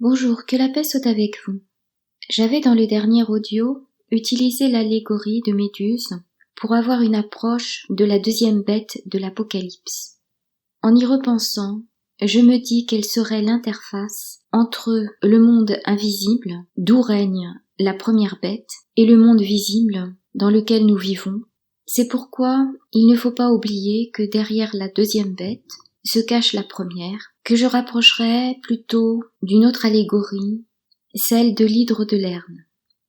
Bonjour, que la paix soit avec vous. J'avais dans le dernier audio utilisé l'allégorie de Méduse pour avoir une approche de la deuxième bête de l'Apocalypse. En y repensant, je me dis qu'elle serait l'interface entre le monde invisible, d'où règne la première bête, et le monde visible dans lequel nous vivons. C'est pourquoi il ne faut pas oublier que derrière la deuxième bête se cache la première, que je rapprocherai plutôt d'une autre allégorie, celle de l'hydre de Lerne.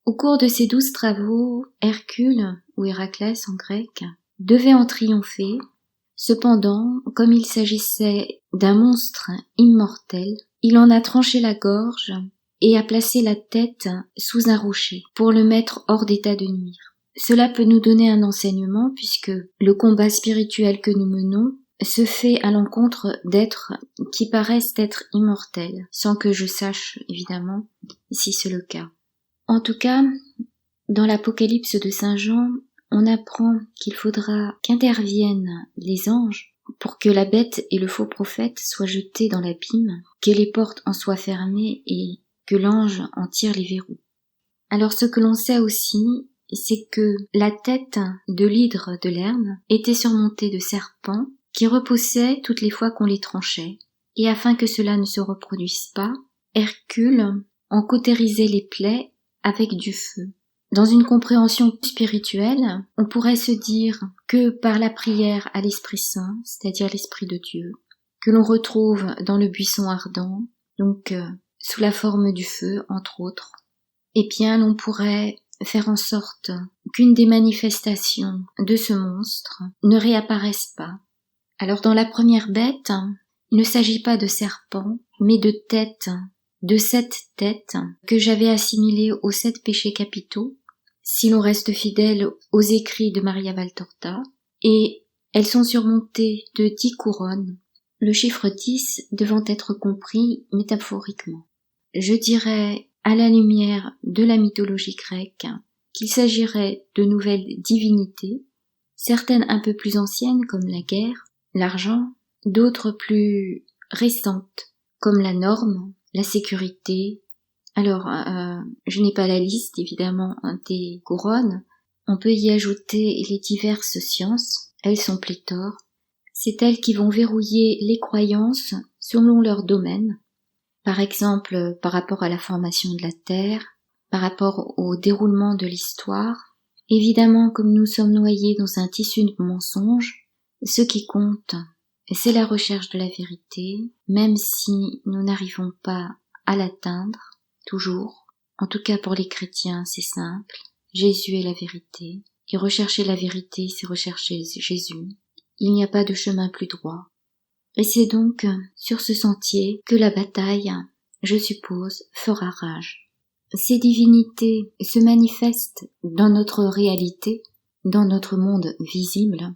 Au cours de ces 12 travaux, Hercule, ou Héraclès en grec, devait en triompher. Cependant, comme il s'agissait d'un monstre immortel, il en a tranché la gorge et a placé la tête sous un rocher pour le mettre hors d'état de nuire. Cela peut nous donner un enseignement puisque le combat spirituel que nous menons se fait à l'encontre d'êtres qui paraissent être immortels, sans que je sache évidemment si c'est le cas. En tout cas, dans l'Apocalypse de Saint Jean, on apprend qu'il faudra qu'interviennent les anges pour que la bête et le faux prophète soient jetés dans l'abîme, que les portes en soient fermées et que l'ange en tire les verrous. Alors ce que l'on sait aussi, c'est que la tête de l'hydre de Lerne était surmontée de serpents qui repoussaient toutes les fois qu'on les tranchait. Et afin que cela ne se reproduise pas, Hercule en cautérisait les plaies avec du feu. Dans une compréhension spirituelle, on pourrait se dire que par la prière à l'Esprit Saint, c'est-à-dire l'Esprit de Dieu, que l'on retrouve dans le buisson ardent, donc sous la forme du feu, entre autres, eh bien l'on pourrait faire en sorte qu'une des manifestations de ce monstre ne réapparaisse pas. Alors dans la première bête, il ne s'agit pas de serpents, mais de têtes, de 7 têtes que j'avais assimilées aux 7 péchés capitaux, si l'on reste fidèle aux écrits de Maria Valtorta, et elles sont surmontées de 10 couronnes, le chiffre 10 devant être compris métaphoriquement. Je dirais, à la lumière de la mythologie grecque, qu'il s'agirait de nouvelles divinités, certaines un peu plus anciennes comme la guerre, l'argent, d'autres plus récentes comme la norme, la sécurité. Alors, je n'ai pas la liste évidemment des couronnes. On peut y ajouter les diverses sciences, elles sont pléthores. C'est elles qui vont verrouiller les croyances selon leur domaine. Par exemple, par rapport à la formation de la Terre, par rapport au déroulement de l'histoire. Évidemment, comme nous sommes noyés dans un tissu de mensonges, ce qui compte, c'est la recherche de la vérité, même si nous n'arrivons pas à l'atteindre, toujours. En tout cas pour les chrétiens, c'est simple. Jésus est la vérité. Et rechercher la vérité, c'est rechercher Jésus. Il n'y a pas de chemin plus droit. Et c'est donc sur ce sentier que la bataille, je suppose, fera rage. Ces divinités se manifestent dans notre réalité, dans notre monde visible,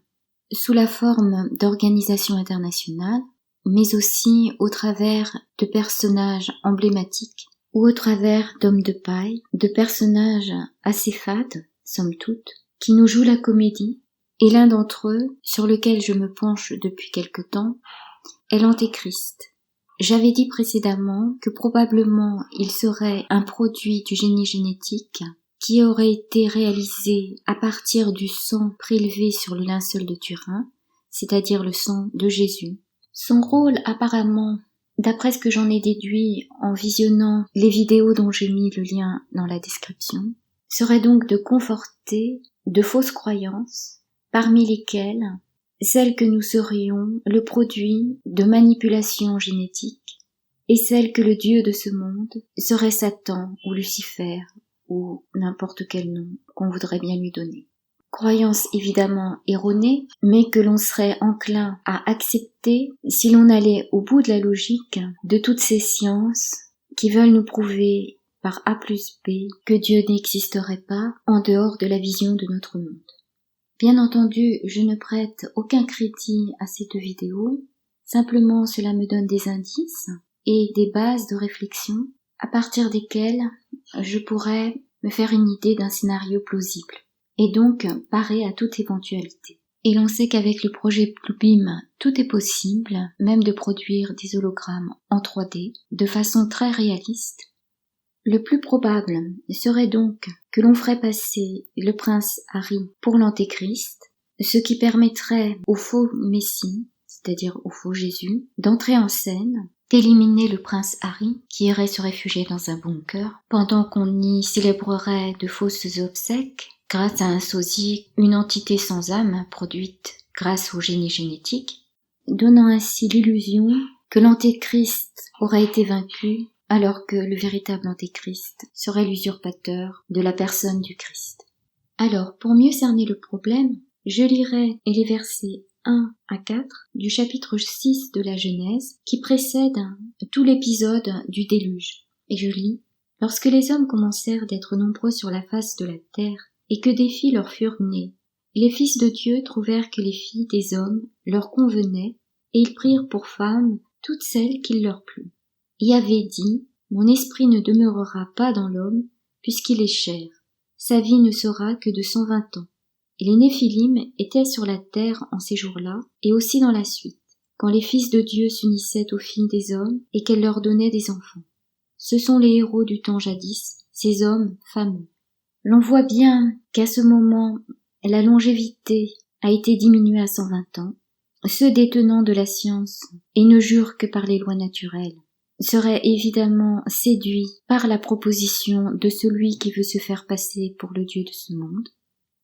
sous la forme d'organisations internationales, mais aussi au travers de personnages emblématiques ou au travers d'hommes de paille, de personnages assez fades, somme toute, qui nous jouent la comédie, et l'un d'entre eux, sur lequel je me penche depuis quelque temps, est l'Antéchrist. J'avais dit précédemment que probablement il serait un produit du génie génétique qui aurait été réalisé à partir du sang prélevé sur le linceul de Turin, c'est-à-dire le sang de Jésus. Son rôle apparemment, d'après ce que j'en ai déduit en visionnant les vidéos dont j'ai mis le lien dans la description, serait donc de conforter de fausses croyances, parmi lesquelles celles que nous serions le produit de manipulations génétiques et celles que le Dieu de ce monde serait Satan ou Lucifer ou n'importe quel nom qu'on voudrait bien lui donner. Croyance évidemment erronée, mais que l'on serait enclin à accepter si l'on allait au bout de la logique de toutes ces sciences qui veulent nous prouver par A plus B que Dieu n'existerait pas en dehors de la vision de notre monde. Bien entendu, je ne prête aucun crédit à cette vidéo, simplement cela me donne des indices et des bases de réflexion à partir desquelles je pourrais me faire une idée d'un scénario plausible et donc parer à toute éventualité. Et l'on sait qu'avec le projet Bluebeam, tout est possible, même de produire des hologrammes en 3D de façon très réaliste. Le plus probable serait donc que l'on ferait passer le prince Harry pour l'antéchrist, ce qui permettrait au faux Messie, c'est-à-dire au faux Jésus, d'entrer en scène, d'éliminer le prince Harry qui irait se réfugier dans un bunker, pendant qu'on y célébrerait de fausses obsèques, grâce à un sosie, une entité sans âme produite grâce au génie génétique, donnant ainsi l'illusion que l'antéchrist aurait été vaincu alors que le véritable antéchrist serait l'usurpateur de la personne du Christ. Alors, pour mieux cerner le problème, je lirai les versets 1 à 4 du chapitre 6 de la Genèse qui précède tout l'épisode du déluge. Et je lis: « Lorsque les hommes commencèrent d'être nombreux sur la face de la terre et que des filles leur furent nées, les fils de Dieu trouvèrent que les filles des hommes leur convenaient et ils prirent pour femmes toutes celles qu'il leur plut. Yahvé dit: « Mon esprit ne demeurera pas dans l'homme puisqu'il est chair. Sa vie ne sera que de 120 ans. » Et les Néphilim étaient sur la terre en ces jours-là, et aussi dans la suite, quand les fils de Dieu s'unissaient aux filles des hommes et qu'elles leur donnaient des enfants. Ce sont les héros du temps jadis, ces hommes fameux. L'on voit bien qu'à ce moment, la longévité a été diminuée à 120 ans. Ceux détenant de la science et ne jurent que par les lois naturelles seraient évidemment séduits par la proposition de celui qui veut se faire passer pour le Dieu de ce monde.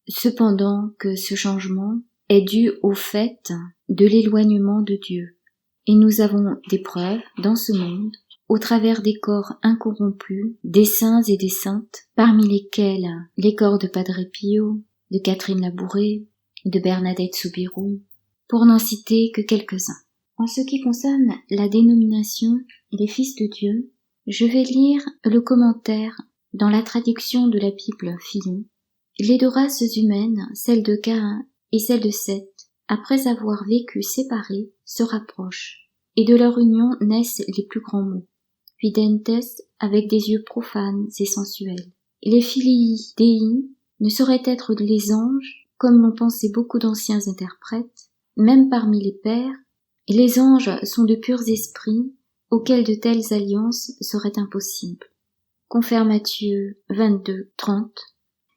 Cependant que ce changement est dû au fait de l'éloignement de Dieu. Et nous avons des preuves dans ce monde, au travers des corps incorrompus, des saints et des saintes, parmi lesquels les corps de Padre Pio, de Catherine Labouré, de Bernadette Soubirous, pour n'en citer que quelques-uns. En ce qui concerne la dénomination des fils de Dieu, je vais lire le commentaire dans la traduction de la Bible Fillon. Les deux races humaines, celle de Caïn et celle de Seth, après avoir vécu séparées, se rapprochent, et de leur union naissent les plus grands maux. Videntes avec des yeux profanes et sensuels. Les filii dei ne sauraient être les anges, comme l'ont pensé beaucoup d'anciens interprètes, même parmi les pères, et les anges sont de purs esprits, auxquels de telles alliances seraient impossibles. Confère Matthieu 22, 30.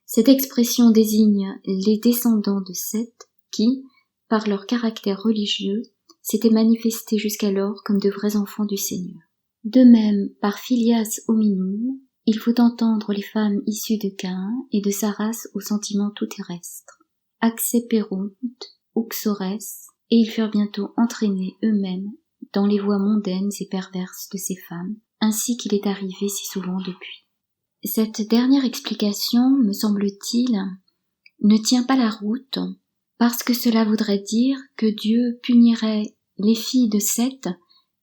Cette expression désigne les descendants de Seth qui, par leur caractère religieux, s'étaient manifestés jusqu'alors comme de vrais enfants du Seigneur. De même, par filias hominum, il faut entendre les femmes issues de Caïn et de sa race aux sentiments tout terrestres. Acceperunt, uxores, et ils furent bientôt entraînés eux-mêmes dans les voies mondaines et perverses de ces femmes, ainsi qu'il est arrivé si souvent depuis. Cette dernière explication, me semble-t-il, ne tient pas la route, parce que cela voudrait dire que Dieu punirait les filles de Seth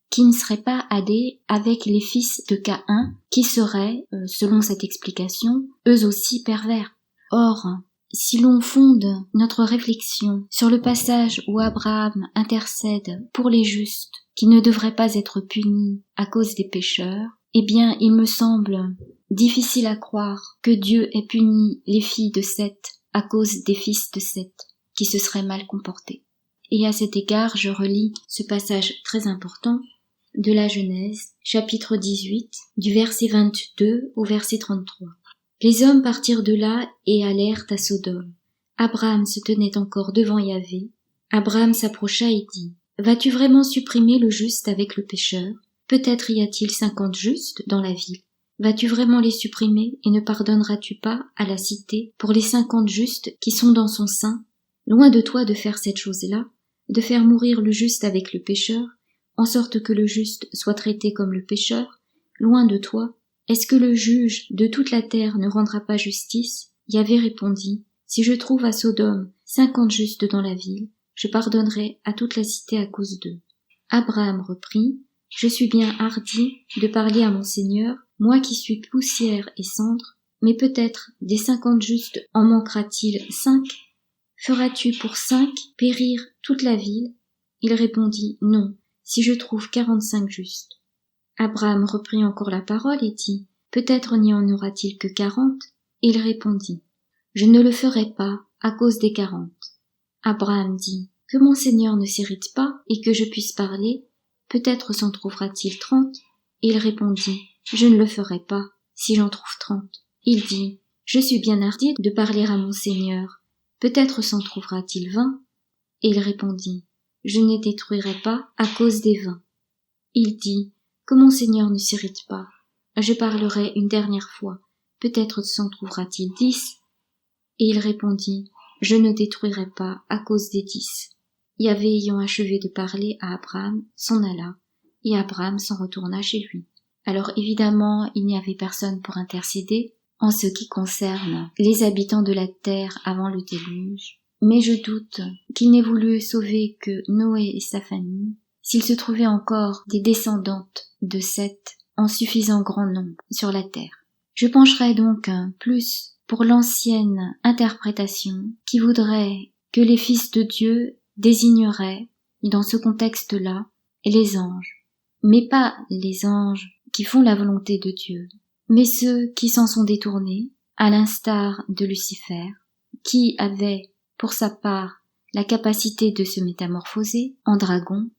qui ne seraient pas allées avec les fils de Caïn, qui seraient, selon cette explication, eux aussi pervers. Or, si l'on fonde notre réflexion sur le passage où Abraham intercède pour les justes qui ne devraient pas être punis à cause des pécheurs, eh bien, il me semble difficile à croire que Dieu ait puni les filles de Seth à cause des fils de Seth qui se seraient mal comportés. Et à cet égard, je relis ce passage très important de la Genèse, chapitre 18, du verset 22 au verset 33. Les hommes partirent de là et allèrent à Sodome. Abraham se tenait encore devant Yahvé. Abraham s'approcha et dit: « Vas-tu vraiment supprimer le juste avec le pécheur? Peut-être y a-t-il 50 justes dans la ville. Vas-tu vraiment les supprimer et ne pardonneras-tu pas à la cité pour les 50 justes qui sont dans son sein? Loin de toi de faire cette chose-là, de faire mourir le juste avec le pécheur, en sorte que le juste soit traité comme le pécheur. Loin de toi. Est-ce que le juge de toute la terre ne rendra pas justice? » Yahvé répondit: « Si je trouve à Sodome 50 justes dans la ville, je pardonnerai à toute la cité à cause d'eux. » Abraham reprit: « Je suis bien hardi de parler à mon Seigneur, moi qui suis poussière et cendre, mais peut-être des 50 justes en manquera-t-il 5? Feras-tu pour 5 périr toute la ville? » Il répondit: « Non, si je trouve 45 justes. » Abraham reprit encore la parole et dit: « Peut-être n'y en aura-t-il que 40? » Il répondit: « Je ne le ferai pas à cause des 40. » Abraham dit, « Que mon Seigneur ne s'irrite pas et que je puisse parler, peut-être s'en trouvera-t-il 30. » Il répondit, « Je ne le ferai pas, si j'en trouve 30. » Il dit, « Je suis bien hardi de parler à mon Seigneur, peut-être s'en trouvera-t-il 20. » Et il répondit, « Je ne détruirai pas à cause des 20. » Il dit, « Que mon Seigneur ne s'irrite pas, je parlerai une dernière fois, peut-être s'en trouvera-t-il 10. » Et il répondit, « Je ne détruirai pas à cause des 10. » Yahvé ayant achevé de parler à Abraham, s'en alla, et Abraham s'en retourna chez lui. Alors évidemment, il n'y avait personne pour intercéder en ce qui concerne les habitants de la terre avant le déluge, mais je doute qu'il n'ait voulu sauver que Noé et sa famille, s'il se trouvait encore des descendantes de Seth en suffisant grand nombre sur la terre. Je pencherai donc plus pour l'ancienne interprétation qui voudrait que les fils de Dieu désigneraient, dans ce contexte-là, les anges, mais pas les anges qui font la volonté de Dieu, mais ceux qui s'en sont détournés, à l'instar de Lucifer, qui avait, pour sa part, la capacité de se métamorphoser en dragon,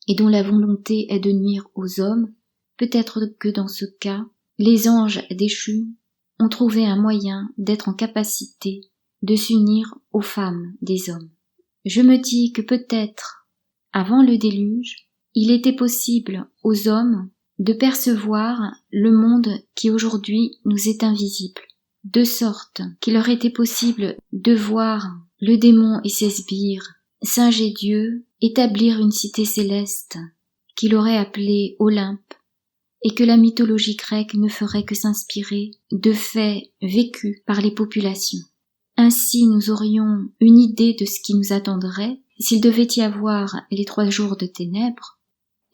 et dont la volonté est de nuire aux hommes. Peut-être que dans ce cas, les anges déchus ont trouvé un moyen d'être en capacité de s'unir aux femmes des hommes. Je me dis que peut-être, avant le déluge, il était possible aux hommes de percevoir le monde qui aujourd'hui nous est invisible, de sorte qu'il leur était possible de voir le démon et ses sbires, singer Dieu, établir une cité céleste qu'il aurait appelée Olympe, et que la mythologie grecque ne ferait que s'inspirer de faits vécus par les populations. Ainsi nous aurions une idée de ce qui nous attendrait s'il devait y avoir les 3 jours de ténèbres,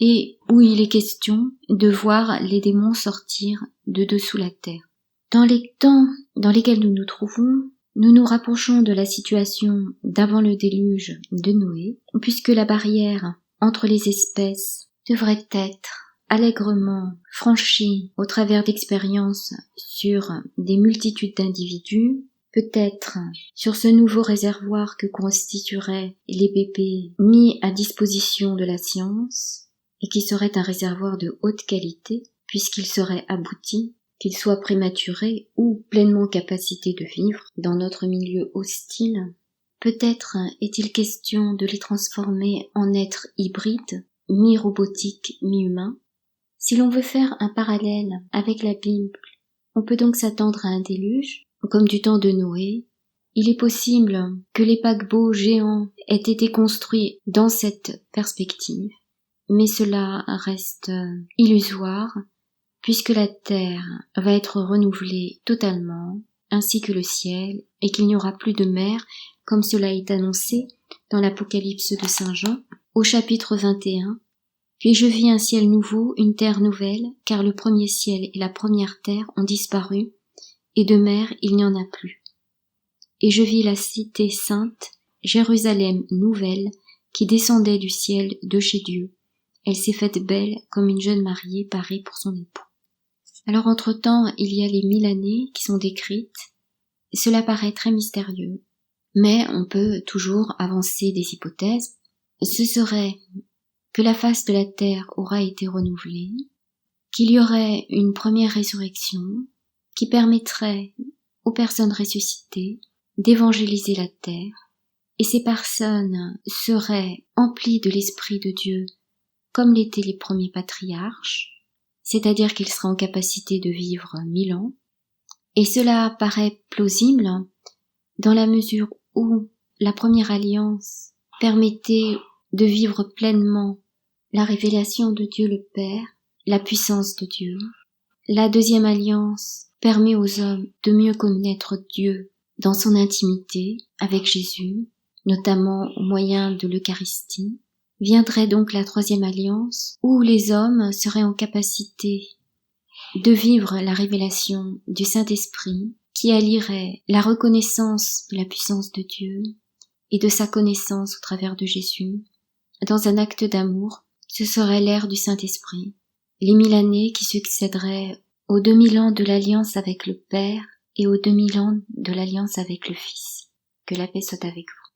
et où il est question de voir les démons sortir de dessous la terre. Dans les temps dans lesquels nous nous trouvons, nous nous rapprochons de la situation d'avant le déluge de Noé, puisque la barrière entre les espèces devrait être allègrement franchie au travers d'expériences sur des multitudes d'individus, peut-être sur ce nouveau réservoir que constitueraient les bébés mis à disposition de la science, et qui serait un réservoir de haute qualité, puisqu'il serait abouti, qu'il soit prématuré ou pleinement capacité de vivre dans notre milieu hostile. Peut-être est-il question de les transformer en êtres hybrides, mi-robotiques, mi-humains. Si l'on veut faire un parallèle avec la Bible, on peut donc s'attendre à un déluge, comme du temps de Noé. Il est possible que les paquebots géants aient été construits dans cette perspective, mais cela reste illusoire, puisque la terre va être renouvelée totalement, ainsi que le ciel, et qu'il n'y aura plus de mer, comme cela est annoncé dans l'Apocalypse de Saint Jean, au chapitre 21. Puis je vis un ciel nouveau, une terre nouvelle, car le premier ciel et la première terre ont disparu, et de mer il n'y en a plus. Et je vis la cité sainte, Jérusalem nouvelle, qui descendait du ciel de chez Dieu. Elle s'est faite belle comme une jeune mariée parée pour son époux. Alors entre-temps, il y a les 1000 années qui sont décrites. Cela paraît très mystérieux, mais on peut toujours avancer des hypothèses. Ce serait que la face de la terre aura été renouvelée, qu'il y aurait une première résurrection qui permettrait aux personnes ressuscitées d'évangéliser la terre, et ces personnes seraient emplies de l'Esprit de Dieu comme l'étaient les premiers patriarches, c'est-à-dire qu'ils seraient en capacité de vivre 1000 ans, et cela paraît plausible dans la mesure où la première alliance permettait de vivre pleinement la révélation de Dieu le Père, la puissance de Dieu. La deuxième alliance permet aux hommes de mieux connaître Dieu dans son intimité avec Jésus, notamment au moyen de l'Eucharistie. Viendrait donc la troisième alliance, où les hommes seraient en capacité de vivre la révélation du Saint-Esprit, qui allierait la reconnaissance de la puissance de Dieu et de sa connaissance au travers de Jésus. Dans un acte d'amour, ce serait l'ère du Saint-Esprit, les 1000 années qui succéderaient aux 2000 ans de l'alliance avec le Père et aux 2000 ans de l'alliance avec le Fils. Que la paix soit avec vous.